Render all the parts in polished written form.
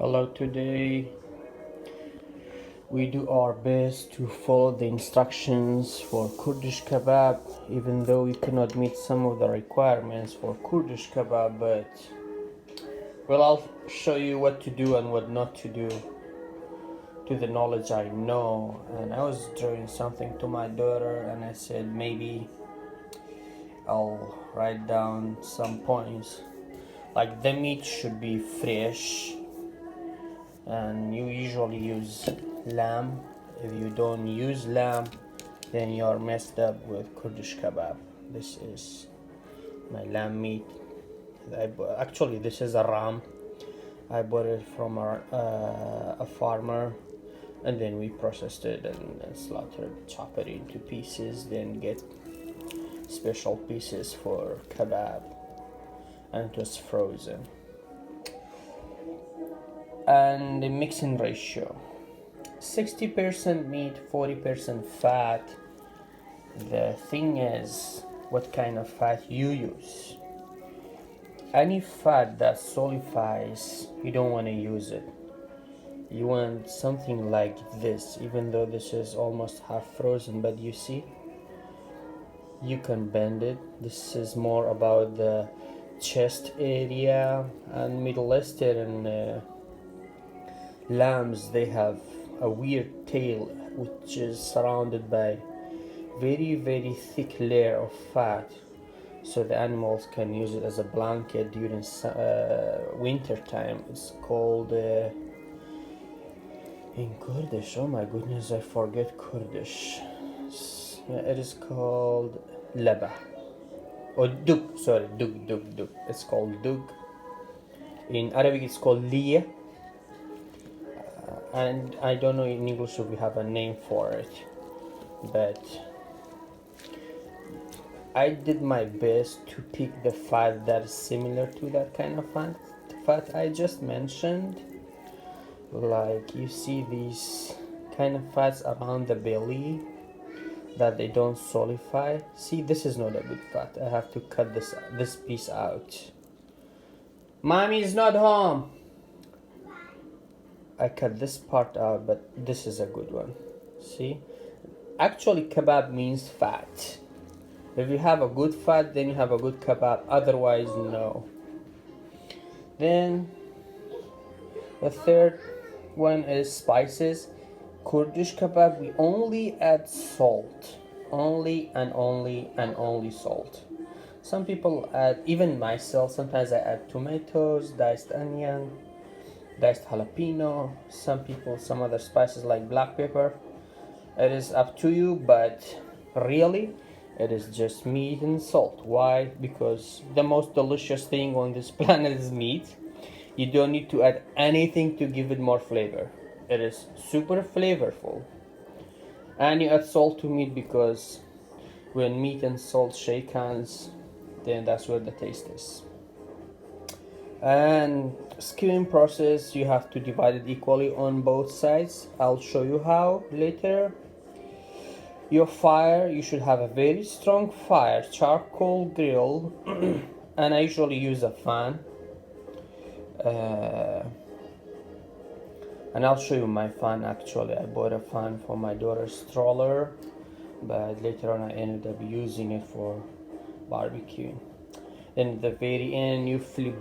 Hello, today we do our best to follow the instructions for Kurdish kebab, even though we cannot meet some of the requirements for Kurdish kebab, but well, I'll show you what to do and what not to do to the knowledge I know. And I was doing something to my daughter and I said maybe I'll write down some points, like the meat should be fresh, and you usually use lamb. If you don't use lamb, then you're messed up with Kurdish kebab. This is my lamb meat. Actually, this is a ram. I bought it from a farmer, and then we processed it and slaughtered, chop it into pieces, then get special pieces for kebab, and it was frozen. And the mixing ratio, 60% meat, 40% fat. The thing is what kind of fat you use. Any fat that solidifies, you don't want to use it. You want something like this, even though this is almost half frozen, but you see, you can bend it. This is more about the chest area, and Middle Eastern lambs, they have a weird tail which is surrounded by very thick layer of fat, so the animals can use it as a blanket during winter time. It's called in Kurdish, oh my goodness, I forget Kurdish. It is called laba or dug. Sorry, dug. It's called dug. In Arabic it's called liya, and I don't know in English if we have a name for it, but I did my best to pick the fat that is similar to that kind of fat I just mentioned. Like you see these kind of fats around the belly that they don't solidify. See, this is not a good fat. I have to cut this piece out. Mommy is not home. I cut this part out, but this is a good one. See, actually kebab means fat. If you have a good fat, then you have a good kebab, otherwise no. Then the third one is spices. Kurdish kebab, we only add salt, only salt. Some people add, even myself, sometimes I add tomatoes, diced onion, diced jalapeno, some other spices like black pepper. It is up to you, but really it is just meat and salt. Why? Because the most delicious thing on this planet is meat. You don't need to add anything to give it more flavor. It is super flavorful. And you add salt to meat because when meat and salt shake hands, then that's where the taste is. And skewing process, you have to divide it equally on both sides. I'll show you how later. Your fire, you should have a very strong fire, charcoal grill, and I usually use a fan. And I'll show you my fan. Actually, I bought a fan for my daughter's stroller, but later on I ended up using it for barbecuing. Then at the very end, you flip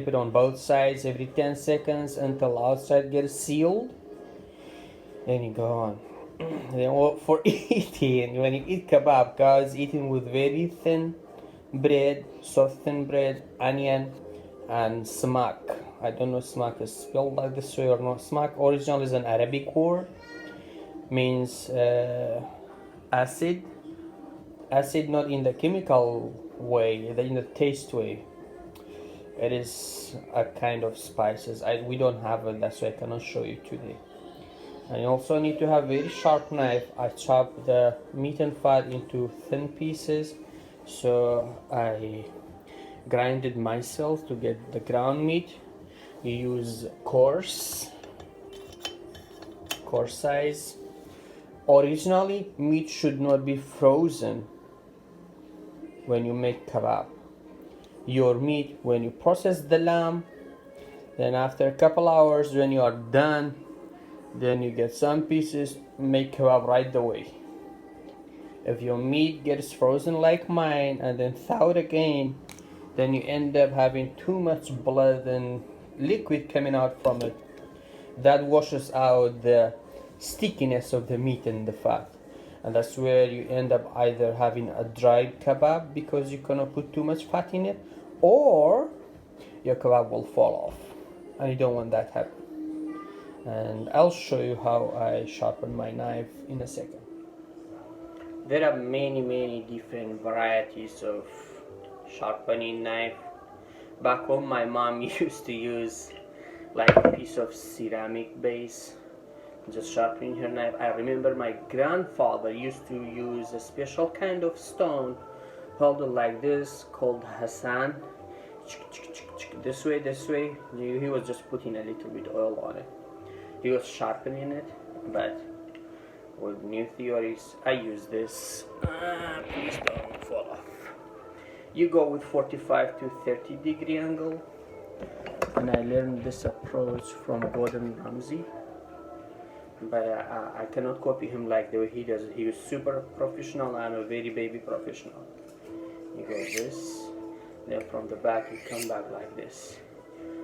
it on both sides every 10 seconds until outside gets sealed. Then you go on. Then for eating, when you eat kebab, guys, eating with very thin bread, soft thin bread, onion, and smak. I don't know if smak is spelled like this way or not. Smak originally is an Arabic word, means acid. Acid, not in the chemical way, in the taste way. It is a kind of spices. We don't have it, that's why I cannot show you today. And you also need to have a very sharp knife. I chop the meat and fat into thin pieces, so I grinded myself to get the ground meat. You use coarse size. Originally, meat should not be frozen when you make kebab. Your meat, when you process the lamb, Then after a couple hours, when you are done, then you get some pieces, make kebab right away. If your meat gets frozen like mine and then thawed again, then you end up having too much blood and liquid coming out from it. That washes out the stickiness of the meat and the fat. And that's where you end up either having a dried kebab because you cannot put too much fat in it, or your kebab will fall off. And you don't want that to happen. And I'll show you how I sharpen my knife in a second. There are many different varieties of sharpening knife. Back home my mom used to use like a piece of ceramic base just sharpening her knife. I remember my grandfather used to use a special kind of stone held like this called Hassan. This way. He was just putting a little bit oil on it. He was sharpening it, but with new theories, I use this. Please don't fall off. You go with 45 to 30 degree angle, and I learned this approach from Gordon Ramsay, but I cannot copy him like the way he does it. He is super professional. I'm a very baby professional. You go this, then from the back you come back like this.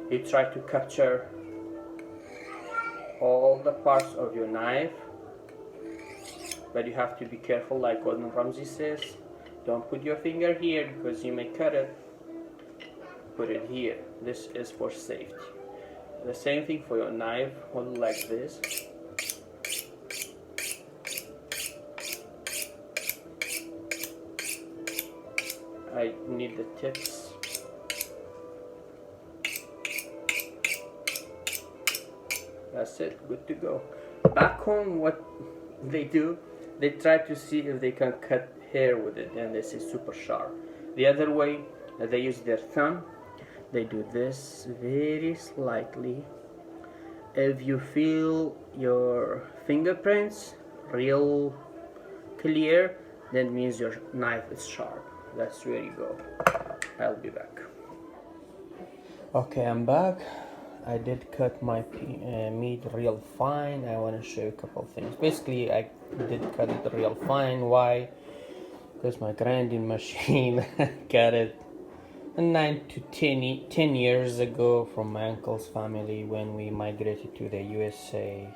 You try to capture all the parts of your knife, but you have to be careful, like Gordon Ramsay says. Don't put your finger here because you may cut it. Put it here. This is for safety. The same thing for your knife. Hold it like this. I need the tips. That's it, good to go. Back home, what they do, they try to see if they can cut hair with it, and this is super sharp. The other way, they use their thumb. They do this very slightly. If you feel your fingerprints real clear, that means your knife is sharp. That's where you go. I'll be back. Okay, I'm back. I did cut my meat real fine. I want to show you a couple things. Basically, I did cut it real fine. Why? Because my grinding machine got it 9 to 10 years ago from my uncle's family when we migrated to the USA.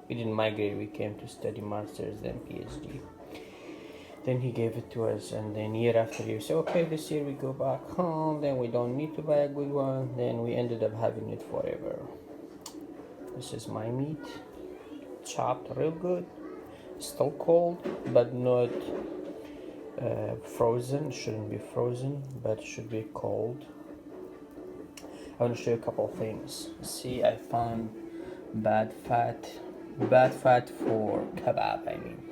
We didn't migrate, we came to study masters then PhD. Then he gave it to us, and then year after year, so okay, this year we go back home, then we don't need to buy a good one, then we ended up having it forever. This is my meat, chopped real good, still cold, but not frozen. Shouldn't be frozen, but should be cold. I want to show you a couple of things. See, I found bad fat for kebab, I mean,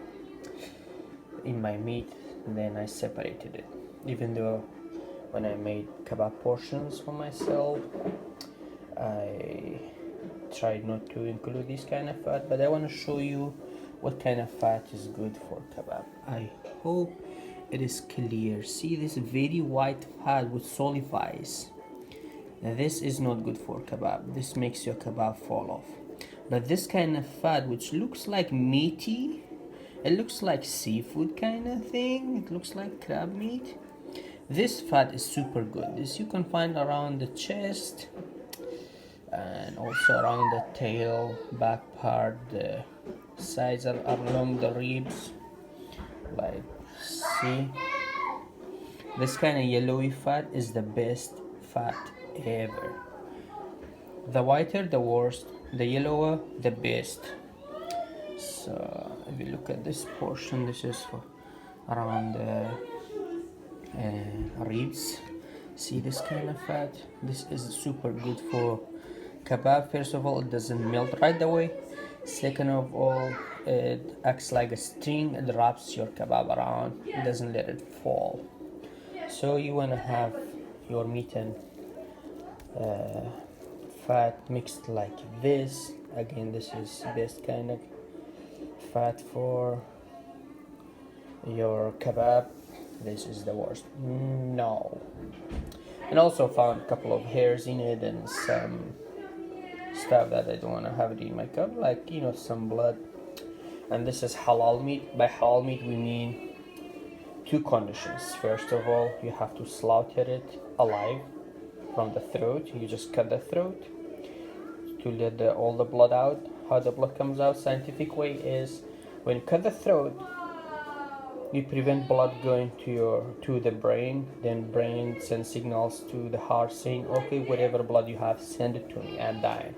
in my meat. Then I separated it, even though when I made kebab portions for myself I tried not to include this kind of fat, but I want to show you what kind of fat is good for kebab. I hope it is clear. See this very white fat which solidifies. Now this is not good for kebab. This makes your kebab fall off. But this kind of fat which looks like meaty, it looks like seafood kind of thing, it looks like crab meat, this fat is super good. This you can find around the chest and also around the tail, back part, the sides are along the ribs. Like, see, this kind of yellowy fat is the best fat ever. The whiter the worst, the yellower the best. So if you look at this portion, this is for around the ribs. See this kind of fat? This is super good for kebab. First of all, it doesn't melt right away. Second of all, it acts like a string. It wraps your kebab around. It doesn't let it fall. So you want to have your meat and fat mixed like this. Again, this is best kind of fat for your kebab. This is the worst. No. And also found a couple of hairs in it and some stuff that I don't want to have it in my cup, like some blood. And this is halal meat. By halal meat we mean two conditions. First of all, you have to slaughter it alive from the throat. You just cut the throat to let all the blood out. How the blood comes out scientific way is when you cut the throat, you prevent blood going to the brain. Then brain sends signals to the heart saying, okay, whatever blood you have, send it to me, I'm dying.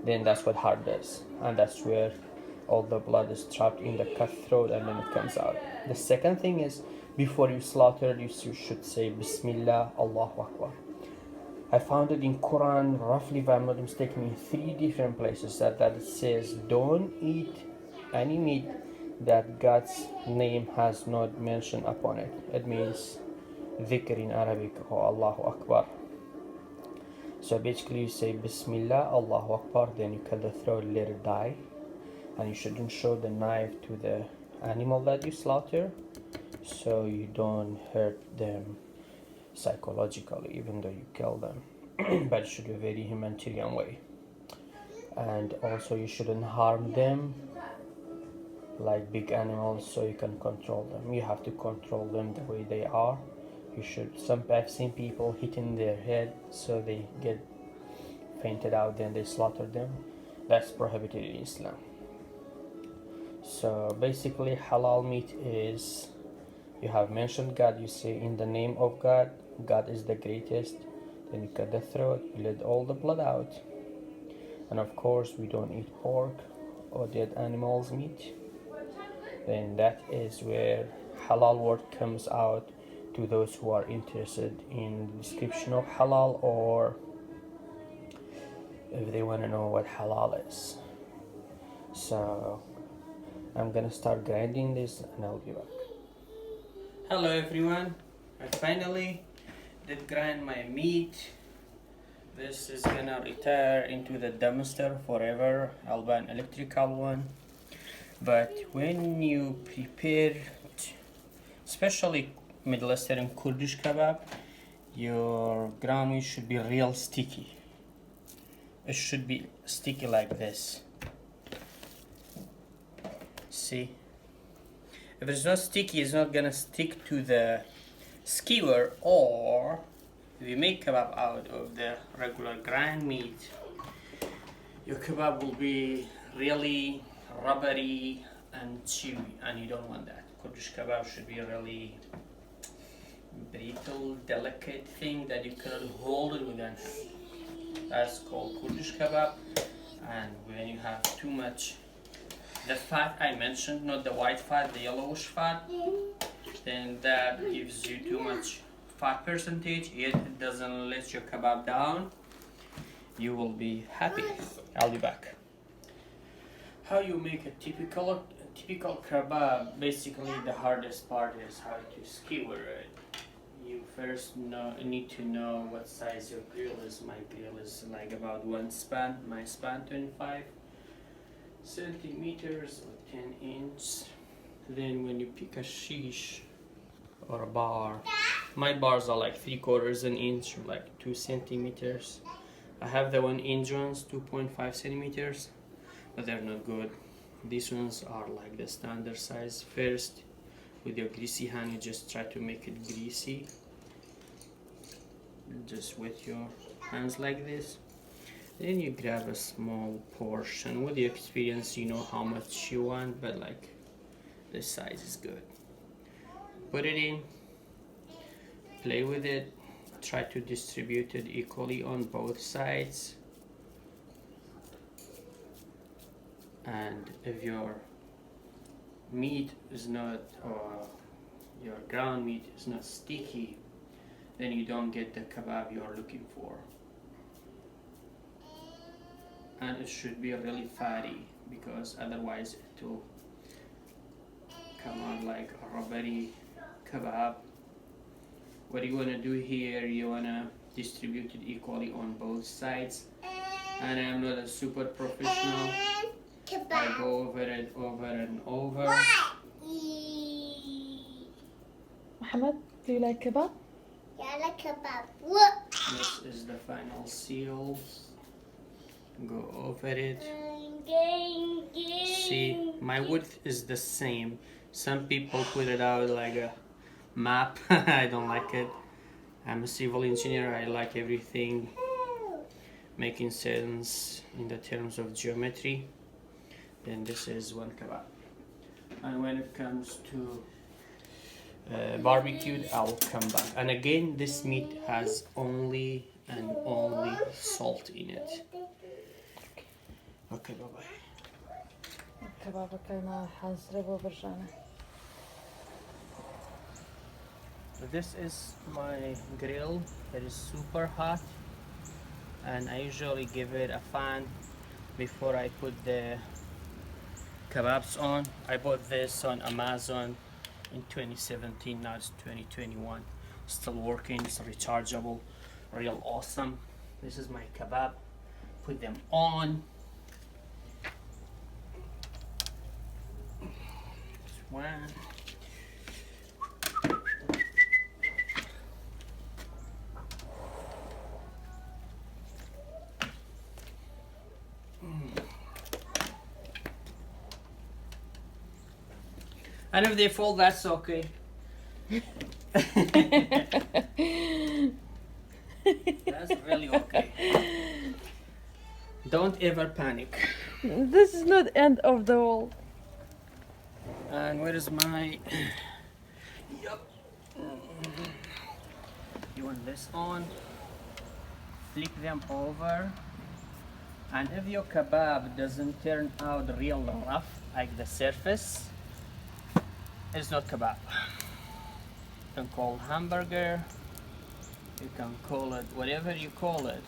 Then that's what heart does, and that's where all the blood is trapped in the cut throat and then it comes out. The second thing is, before you slaughter, you should say Bismillah, Allahu Akbar. I found it in Quran, roughly, if I'm not mistaken, in 3 different places that it says don't eat any meat that God's name has not mentioned upon it. It means dhikr in Arabic, or Allahu Akbar. So basically you say Bismillah, Allahu Akbar, then you cut the throat, let it die. And you shouldn't show the knife to the animal that you slaughter, so you don't hurt them psychologically, even though you kill them. But it should be a very humanitarian way. And also you shouldn't harm them like big animals, so you can control them. You have to control them the way they are. I've seen people hitting their head so they get fainted out, then they slaughter them. That's prohibited in Islam. So basically halal meat is, you have mentioned God, you say in the name of God, God is the greatest, then you cut the throat, you let all the blood out. And of course we don't eat pork or dead animals meat. Then that is where halal word comes out to those who are interested in the description of halal, or if they want to know what halal is. So I'm gonna start grinding this and I'll be back. Hello everyone, I finally did grind my meat. This is gonna retire into the dumpster forever. I'll buy an electrical one. But when you prepare, especially Middle Eastern Kurdish kebab, your ground meat should be real sticky. It should be sticky like this. See? If it's not sticky, it's not gonna stick to the skewer, or if you make kebab out of the regular grind meat, your kebab will be really rubbery and chewy, and you don't want that. Kurdish kebab should be a really brittle, delicate thing that you cannot hold it with one hand. That's called Kurdish kebab. And when you have too much, the fat I mentioned, not the white fat, the yellowish fat, then that gives you too much fat percentage, yet it doesn't let your kebab down. You will be happy. I'll be back. How you make a typical kebab? Basically, the hardest part is how to skewer it. You first need to know what size your grill is. My grill is like about one span. My span 25 centimeters or 10 inches. Then when you pick a sheesh or a bar, my bars are like 3/4 an inch, like 2 centimeters. I have the 1 inch ones, 2.5 centimeters, but they're not good. These ones are like the standard size. First, with your greasy hand, you just try to make it greasy. Just with your hands like this. Then you grab a small portion. With your experience, you know how much you want, but like this size is good. Put it in, play with it, try to distribute it equally on both sides. And if your meat is not, or your ground meat is not sticky, then you don't get the kebab you're looking for. And it should be really fatty, because otherwise it will come out like a rubbery kebab. What you want to do here, you want to distribute it equally on both sides. And I'm not a super professional. I go over it over and over. Mohammed, do you like kebab? Yeah, I like kebab. This is the final seal. Go over it. See, my width is the same. Some people put it out like a map. I don't like it. I'm a civil engineer. I like everything making sense in the terms of geometry. Then this is one kebab. And when it comes to barbecued, I'll come back. And again, this meat has only and only salt in it. Okay, bye bye. Kebaba kaynağı hazır bu burjana. This is my grill. It is super hot, and I usually give it a fan before I put the kebabs on. I bought this on Amazon in 2017. Now it's 2021. Still working. It's rechargeable. Real awesome. This is my kebab. Put them on. This one. And if they fall, that's okay. That's really okay. Don't ever panic. This is not end of the world. And where is my... Yup. You want this on. Flip them over. And if your kebab doesn't turn out real rough, like the surface, it's not kebab. You can call hamburger, you can call it whatever you call it,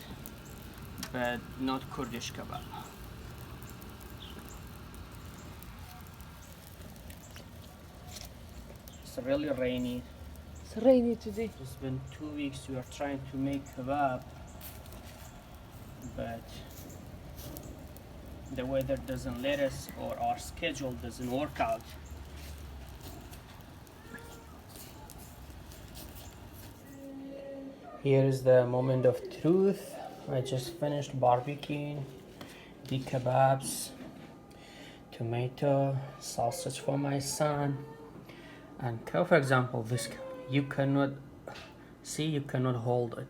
but not Kurdish kebab. It's really rainy. It's rainy today. It's been 2 weeks we are trying to make kebab, but the weather doesn't let us, or our schedule doesn't work out. Here is the moment of truth. I just finished barbecuing the kebabs, tomato, sausage for my son, and cow, for example, this you cannot see, you cannot hold it.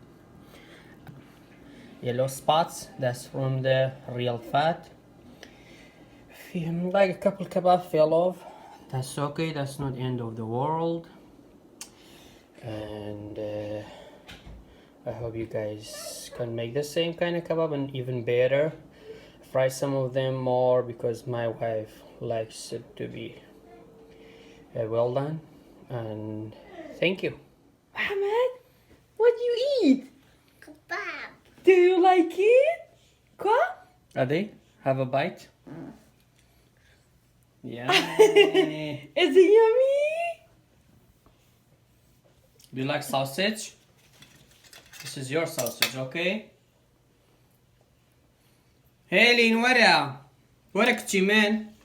Yellow spots, that's from the real fat. Like a couple kebab fell off, that's okay, that's not the end of the world. And I hope you guys can make the same kind of kebab and even better. Fry some of them more because my wife likes it to be well done. And thank you. Mohammed, what do you eat? Kebab. Do you like it? Quoi? Adi, have a bite. Yeah. Is it yummy? Do you like sausage? This is your sausage, okay? Hey, Lin, where are you? Where are you, man?